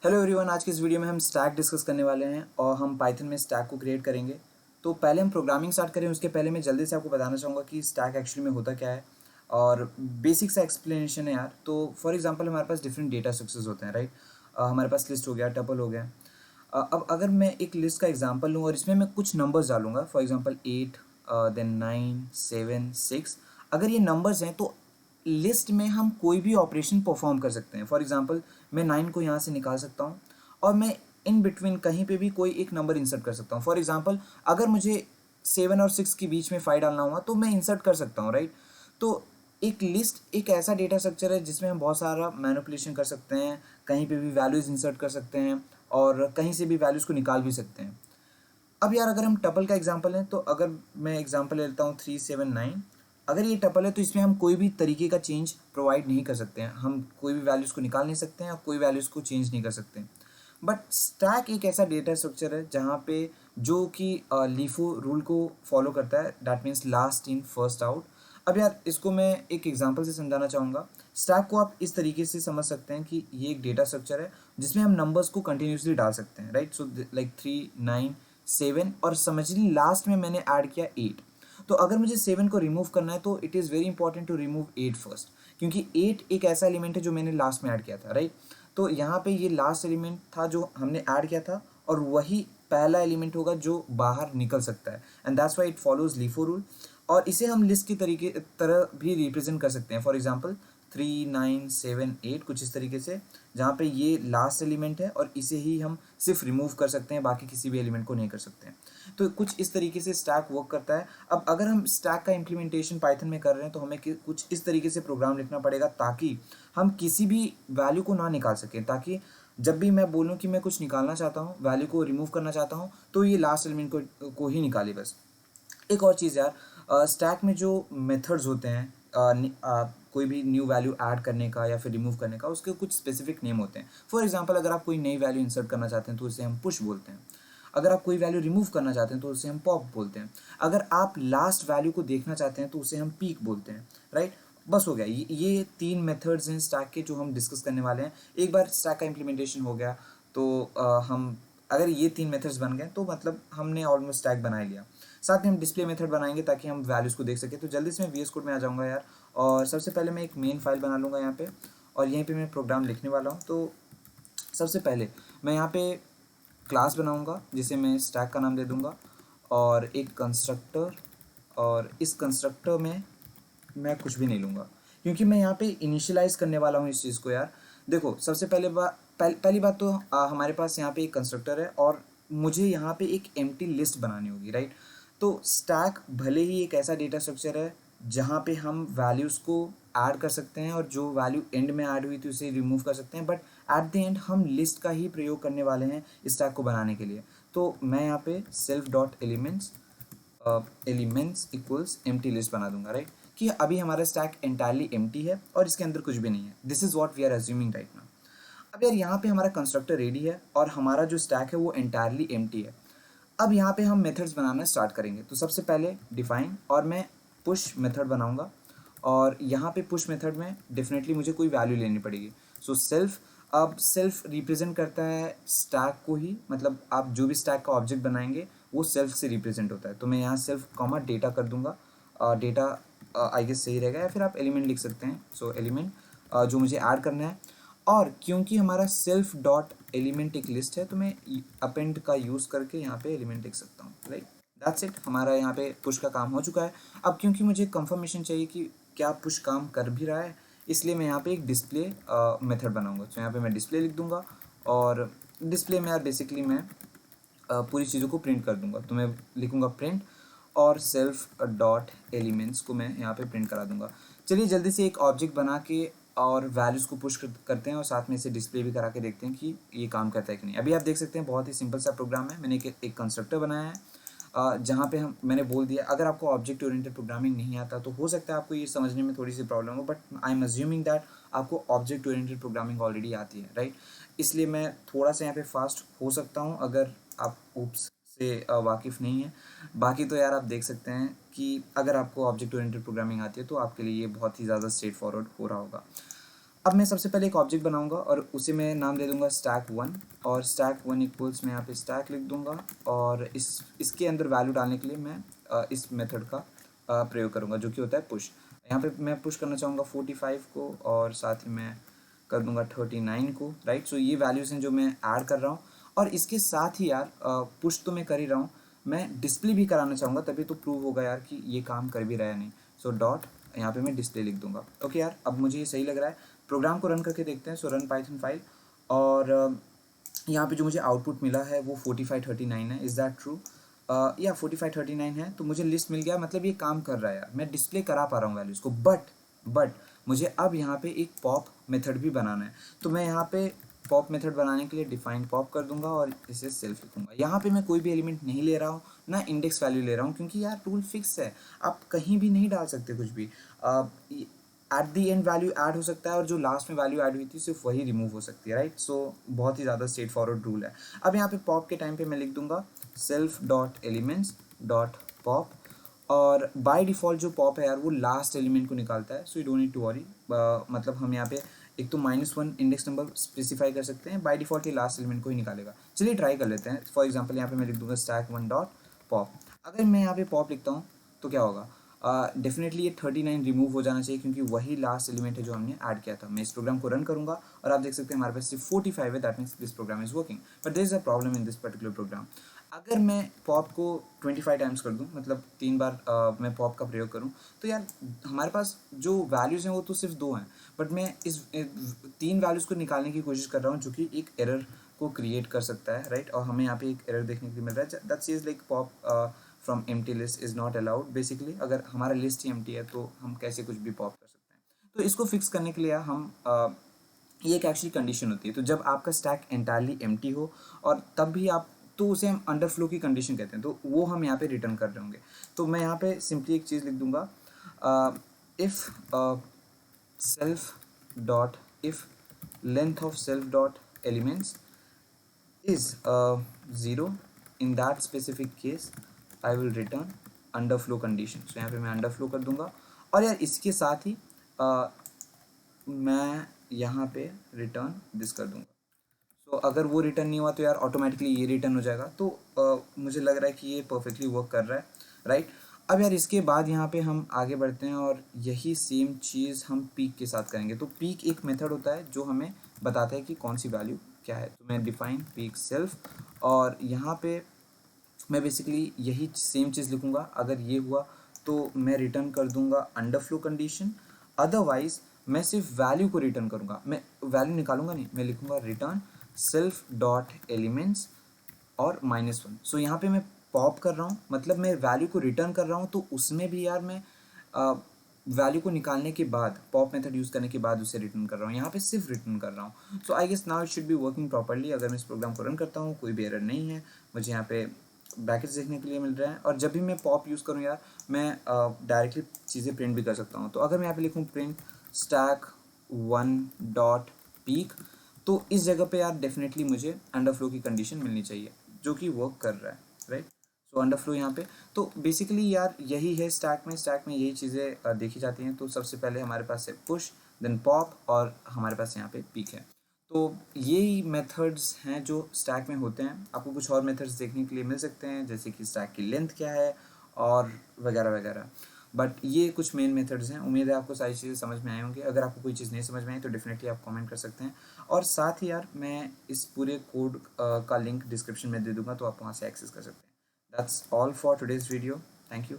Hello everyone, आज की इस वीडियो में हम स्टैक डिस्कस करने वाले हैं और हम पाइथन में स्टैक को क्रिएट करेंगे। तो पहले हम प्रोग्रामिंग स्टार्ट करें उसके पहले मैं जल्दी से आपको बताना चाहूँगा कि स्टैक एक्चुअली में होता क्या है और बेसिक सा एक्सप्लेनेशन है यार। तो फॉर एग्जांपल हमारे पास डिफरेंट डेटा स्ट्रक्चर्स होते हैं, राइट। हमारे पास लिस्ट हो गया, टपल हो गया। अब अगर मैं एक लिस्ट का एग्जांपल लूँ और इसमें मैं कुछ नंबर्स डालूंगा, फॉर एग्जांपल 8, देन 9, 7, 6। अगर ये नंबर्स हैं तो लिस्ट में हम कोई भी ऑपरेशन परफॉर्म कर सकते हैं। फॉर एग्जांपल मैं 9 को यहाँ से निकाल सकता हूँ और मैं इन बिटवीन कहीं पे भी कोई एक नंबर इंसर्ट कर सकता हूँ। फॉर एग्जांपल अगर मुझे 7 और 6 के बीच में 5 डालना हुआ तो मैं इंसर्ट कर सकता हूँ, राइट। तो एक लिस्ट एक ऐसा डेटा स्ट्रक्चर है जिसमें हम बहुत सारा मैनिपुलेशन कर सकते हैं, कहीं पे भी वैल्यूज़ इंसर्ट कर सकते हैं और कहीं से भी वैल्यूज़ को निकाल भी सकते हैं। अब यार अगर हम टपल का एग्जांपल लें तो अगर मैं एग्जांपल लेता हूँ 3, 7, 9। अगर ये टपल है तो इसमें हम कोई भी तरीके का चेंज प्रोवाइड नहीं कर सकते हैं, हम कोई भी वैल्यूज़ को निकाल नहीं सकते हैं और कोई वैल्यूज़ को चेंज नहीं कर सकते। बट स्टैक एक ऐसा डेटा स्ट्रक्चर है जहाँ पे जो कि लीफो रूल को फॉलो करता है, that means last in first out. अब यार इसको मैं एक एग्जांपल से समझाना चाहूँगा। स्टैक को आप इस तरीके से समझ सकते हैं कि ये एक डेटा स्ट्रक्चर है जिसमें हम नंबर्स को कंटिन्यूसली डाल सकते हैं, राइट। सो लाइक 3, 9, 7 और समझ ली लास्ट में मैंने ऐड किया 8। तो अगर मुझे 7 को रिमूव करना है तो it is very important to remove 8 first, क्योंकि 8 एक ऐसा एलिमेंट है जो मैंने लास्ट में ऐड किया था, राइट। तो यहाँ पे ये लास्ट एलिमेंट था जो हमने ऐड किया था और वही पहला एलिमेंट होगा जो बाहर निकल सकता है, and that's why it follows LIFO rule. और इसे हम लिस्ट की तरीके तरह भी रिप्रेजेंट कर सकते हैं। फॉर एग्जांपल 3, 9, 7, 8 कुछ इस तरीके से, जहाँ पे ये लास्ट एलिमेंट है और इसे ही हम सिर्फ रिमूव कर सकते हैं, बाकी किसी भी एलिमेंट को नहीं कर सकते हैं। तो कुछ इस तरीके से स्टैक वर्क करता है। अब अगर हम स्टैक का इम्प्लीमेंटेशन पाइथन में कर रहे हैं तो हमें कुछ इस तरीके से प्रोग्राम लिखना पड़ेगा ताकि हम किसी भी वैल्यू को ना निकाल सकें, ताकि जब भी मैं बोलूँ कि मैं कुछ निकालना चाहता हूँ, वैल्यू को रिमूव करना चाहता हूँ, तो ये लास्ट एलिमेंट को ही निकाले बस। एक और चीज़ यार, स्टैक में जो मेथड्स होते हैं, कोई भी न्यू वैल्यू ऐड करने का या फिर रिमूव करने का, उसके कुछ स्पेसिफिक नेम होते हैं। फॉर एग्जांपल अगर आप कोई नई वैल्यू इंसर्ट करना चाहते हैं तो उसे हम पुश बोलते हैं। अगर आप कोई वैल्यू रिमूव करना चाहते हैं तो उसे हम पॉप बोलते हैं। अगर आप लास्ट वैल्यू को देखना चाहते हैं तो उसे हम पीक बोलते हैं, राइट। बस हो गया, ये 3 मेथड्स हैं स्टैक के जो हम डिस्कस करने वाले हैं। एक बार स्टैक का इम्प्लीमेंटेशन हो गया तो हम अगर ये 3 मेथड्स बन गए तो मतलब हमने ऑलमोस्ट स्टैक बना लिया। साथ में हम डिस्प्ले मेथड बनाएंगे ताकि हम वैल्यूज़ को देख सकें। तो जल्दी से मैं वी एस कोड में आ जाऊँगा यार, और सबसे पहले मैं एक मेन फाइल बना लूँगा यहाँ पे, और यहीं पे मैं प्रोग्राम लिखने वाला हूँ। तो सबसे पहले मैं यहाँ पे क्लास बनाऊँगा जिसे मैं स्टैक का नाम दे दूँगा, और एक कंस्ट्रक्टर, और इस कंस्ट्रक्टर में मैं कुछ भी नहीं लूँगा क्योंकि मैं यहाँ पे इनिशियलाइज़ करने वाला हूँ इस चीज़ को यार। देखो सबसे पहली बात तो हमारे पास यहाँ पे एक कंस्ट्रक्टर है और मुझे यहाँ पे एक एम्प्टी लिस्ट बनानी होगी, राइट। तो स्टैक भले ही एक ऐसा डेटा स्ट्रक्चर है जहाँ पे हम वैल्यूज़ को ऐड कर सकते हैं और जो वैल्यू एंड में ऐड हुई थी उसे रिमूव कर सकते हैं, बट एट द एंड हम लिस्ट का ही प्रयोग करने वाले हैं स्टैक को बनाने के लिए। तो मैं यहाँ पे self dot elements equals empty list बना दूंगा, राइट। कि अभी हमारा स्टैक एंटायरली एम्प्टी है और इसके अंदर कुछ भी नहीं है। This is what we are assuming right now. अब यार यहाँ पे हमारा कंस्ट्रक्टर रेडी है और हमारा जो स्टैक है वो एंटायरली एम्प्टी है। अब यहाँ पे हम मेथड्स बनाना स्टार्ट करेंगे। तो सबसे पहले डिफाइन, और मैं पुश मेथड बनाऊंगा, और यहाँ पे पुश मेथड में डेफिनेटली मुझे कोई वैल्यू लेनी पड़ेगी। सो सेल्फ, अब सेल्फ रिप्रेजेंट करता है स्टैक को ही, मतलब आप जो भी स्टैक का ऑब्जेक्ट बनाएंगे वो सेल्फ से रिप्रेजेंट होता है। तो मैं यहाँ सेल्फ कॉमा डेटा कर दूंगा। डेटा आई गेस सही रहेगा, या फिर आप एलिमेंट लिख सकते हैं। सो एलिमेंट जो मुझे ऐड करना है, और क्योंकि हमारा सेल्फ डॉट एलिमेंट एक लिस्ट है तो मैं अपेंड का यूज़ करके यहाँ पे एलिमेंट लिख सकता हूँ, राइट। दैट्स इट, हमारा यहाँ पे पुश का काम हो चुका है। अब क्योंकि मुझे कंफर्मेशन चाहिए कि क्या पुश काम कर भी रहा है, इसलिए मैं यहाँ पे एक डिस्प्ले मेथड बनाऊंगा। तो यहाँ पे मैं डिस्प्ले लिख दूंगा, और डिस्प्ले में यार बेसिकली मैं पूरी चीज़ों को प्रिंट कर दूंगा। तो मैं लिखूंगा प्रिंट, और सेल्फ डॉट एलिमेंट्स को मैं यहाँ पे प्रिंट करा दूंगा। चलिए जल्दी से एक ऑब्जेक्ट बना के और वैल्यूज़ को पुश करते हैं, और साथ में इसे डिस्प्ले भी करा के देखते हैं कि ये काम करता है कि नहीं। अभी आप देख सकते हैं बहुत ही सिंपल सा प्रोग्राम है। मैंने एक कंस्ट्रक्टर बनाया है जहाँ पे मैंने बोल दिया। अगर आपको ऑब्जेक्ट ओरिएंटेड प्रोग्रामिंग नहीं आता तो हो सकता है आपको ये समझने में थोड़ी सी प्रॉब्लम हो, but I am assuming that आपको ऑब्जेक्ट ओरिएंटेड प्रोग्रामिंग ऑलरेडी आती है, राइट। इसलिए मैं थोड़ा सा यहाँ पे फास्ट हो सकता हूँ अगर आप ऊप्स से वाकिफ़ नहीं है। बाकी तो यार आप देख सकते हैं कि अगर आपको ऑब्जेक्ट ओरिएंटेड प्रोग्रामिंग आती है तो आपके लिए ये बहुत ही ज़्यादा स्ट्रेट फॉरवर्ड हो रहा होगा। अब मैं सबसे पहले एक ऑब्जेक्ट बनाऊंगा और उसे मैं नाम दे दूंगा stack1 और stack1 इक्वल्स मैं यहाँ पे स्टैक लिख दूंगा और इसके अंदर वैल्यू डालने के लिए मैं इस मेथड का प्रयोग करूंगा जो कि होता है पुश। यहाँ पे मैं पुश करना चाहूँगा 45 को और साथ ही मैं कर दूंगा 39 को, राइट। सो ये वैल्यूज़ हैं जो मैं ऐड कर रहा हूँ और इसके साथ ही यार पुश तो मैं कर ही रहा हूँ, मैं डिस्प्ले भी कराना चाहूँगा, तभी तो प्रूव होगा यार कि ये काम कर भी रहा है नहीं। सो डॉट यहाँ पे मैं डिस्प्ले लिख दूंगा। ओके यार, अब मुझे ये सही लग रहा है, प्रोग्राम को रन करके देखते हैं। सो रन पाइथन फाइल और यहाँ पे जो मुझे आउटपुट मिला है वो 4539 है। Is that true? या 4539 है, तो मुझे लिस्ट मिल गया, मतलब ये काम कर रहा है यार, मैं डिस्प्ले करा पा रहा हूँ वैल्यूज़ को। बट मुझे अब यहाँ पे एक पॉप मेथड भी बनाना है, तो मैं यहाँ पे पॉप मेथड बनाने के लिए डिफाइन पॉप कर दूंगा और इसे सेल्फ लिखूंगा। यहाँ पे मैं कोई भी एलिमेंट नहीं ले रहा हूँ, ना इंडेक्स वैल्यू ले रहा हूँ, क्योंकि यार रूल फिक्स है, आप कहीं भी नहीं डाल सकते कुछ भी। At the and value add हो सकता है और जो लास्ट में वैल्यू ऐड हुई थी सिर्फ वही रिमूव हो सकती है, राइट। सो बहुत ही ज़्यादा स्ट्रेट फॉरवर्ड रूल है। अब यहाँ पे पॉप के टाइम पे मैं लिख दूंगा self dot elements dot pop और बाय डिफ़ॉल्ट जो पॉप है यार वो लास्ट एलिमेंट को निकालता है। So you don't need to worry, मतलब हम यहाँ पे एक तो -1 इंडेक्स नंबर स्पेसिफाई कर सकते हैं, बाय डिफ़ॉल्ट ये लास्ट एलिमेंट को ही निकालेगा। चलिए ट्राई कर लेते हैं। फॉर एग्जांपल यहाँ पे मैं लिख दूंगा stack1 डॉट पॉप। अगर मैं यहाँ पे पॉप लिखता हूँ तो क्या होगा? डेफिनेटली ये 39 रिमूव हो जाना चाहिए, क्योंकि वही लास्ट एलिमेंट है जो हमने ऐड किया था। मैं इस प्रोग्राम को रन करूंगा और आप देख सकते हैं हमारे पास सिर्फ 45 है, that means this program is working. But there is a problem in this particular program. अगर मैं पॉप को 25 टाइम्स कर दूं, मतलब 3 बार मैं पॉप का प्रयोग करूं, तो यार हमारे पास जो वैल्यूज़ हैं वो तो सिर्फ 2 हैं, बट मैं इस 3 वैल्यूज़ को निकालने की कोशिश कर रहा हूँ जो कि एक एरर को क्रिएट कर सकता है, राइट। और हमें यहाँ पे एक एरर देखने के लिए मिल रहा है that says like pop from empty list is not allowed. Basically अगर हमारा लिस्ट ही एम्प्टी है तो हम कैसे कुछ भी पॉप कर सकते हैं। तो इसको फिक्स करने के लिए हम ये एक एक्चुअली कंडीशन होती है, तो जब आपका स्टैक एंटायरली एम्प्टी हो और तब भी आप, तो उसे हम अंडरफ्लो की कंडीशन कहते हैं, तो वो हम यहाँ पे रिटर्न कर रहे होंगे। तो मैं यहाँ पे सिंपली एक चीज़ लिख दूंगा, if self dot if length of self dot elements is 0, in that specific case I will return underflow condition। so यहाँ पे मैं underflow कर दूंगा और यार इसके साथ ही मैं यहाँ पे रिटर्न दिस कर दूंगा। सो अगर वो रिटर्न नहीं हुआ तो यार ऑटोमेटिकली ये रिटर्न हो जाएगा। तो मुझे लग रहा है कि ये परफेक्टली वर्क कर रहा है, राइट। अब यार इसके बाद यहाँ पे हम आगे बढ़ते हैं और यही सेम चीज़ हम पीक के साथ करेंगे। तो पीक एक मेथड होता है जो हमें बताता है कि कौन सी वैल्यू क्या है। तो मैं डिफाइन पीक सेल्फ और यहाँ पे मैं बेसिकली यही सेम चीज़ लिखूँगा। अगर ये हुआ तो मैं रिटर्न कर दूंगा अंडरफ्लो कंडीशन, अदरवाइज मैं सिर्फ वैल्यू को रिटर्न करूँगा, मैं वैल्यू निकालूंगा नहीं, मैं लिखूँगा रिटर्न सेल्फ डॉट एलिमेंट्स और -1। सो यहाँ पे मैं पॉप कर रहा हूँ, मतलब मैं वैल्यू को रिटर्न कर रहा हूँ, तो उसमें भी यार मैं वैल्यू को निकालने के बाद पॉप मेथड यूज़ करने के बाद उसे रिटर्न कर रहा हूँ, यहाँ पे सिर्फ रिटर्न कर रहा हूँ। So I guess now it should be working properly. अगर मैं इस प्रोग्राम को रन करता हूँ कोई भी एरर नहीं है, मुझे यहाँ पे ब्रैकेट्स देखने के लिए मिल रहा है और जब भी मैं पॉप यूज़ करूँ यार मैं डायरेक्टली चीज़ें प्रिंट भी कर सकता हूँ। तो अगर मैं यहाँ पे लिखूँ प्रिंट stack1 डॉट पीक, तो इस जगह पे यार डेफिनेटली मुझे अंडरफ्लो की कंडीशन मिलनी चाहिए जो कि वर्क कर रहा है, राइट। सो अंडरफ्लो यहाँ पे, तो बेसिकली यार यही है स्टैक में यही चीज़ें देखी जाती हैं। तो सबसे पहले हमारे पास है पुश, देन पॉप और हमारे पास यहाँ पे पीक है। तो यही मेथड्स हैं जो स्टैक में होते हैं। आपको कुछ और मेथड्स देखने के लिए मिल सकते हैं, जैसे कि स्टैक की लेंथ क्या है और वगैरह वगैरह, बट ये कुछ मेन मेथड्स हैं। उम्मीद है आपको सारी चीज़ें समझ में आई होंगी। अगर आपको कोई चीज़ नहीं समझ में आई तो डेफिनेटली आप कमेंट कर सकते हैं और साथ ही यार मैं इस पूरे कोड का लिंक डिस्क्रिप्शन में दे दूँगा, तो आप वहाँ से एक्सेस कर सकते हैं। That's all for today's video. Thank you.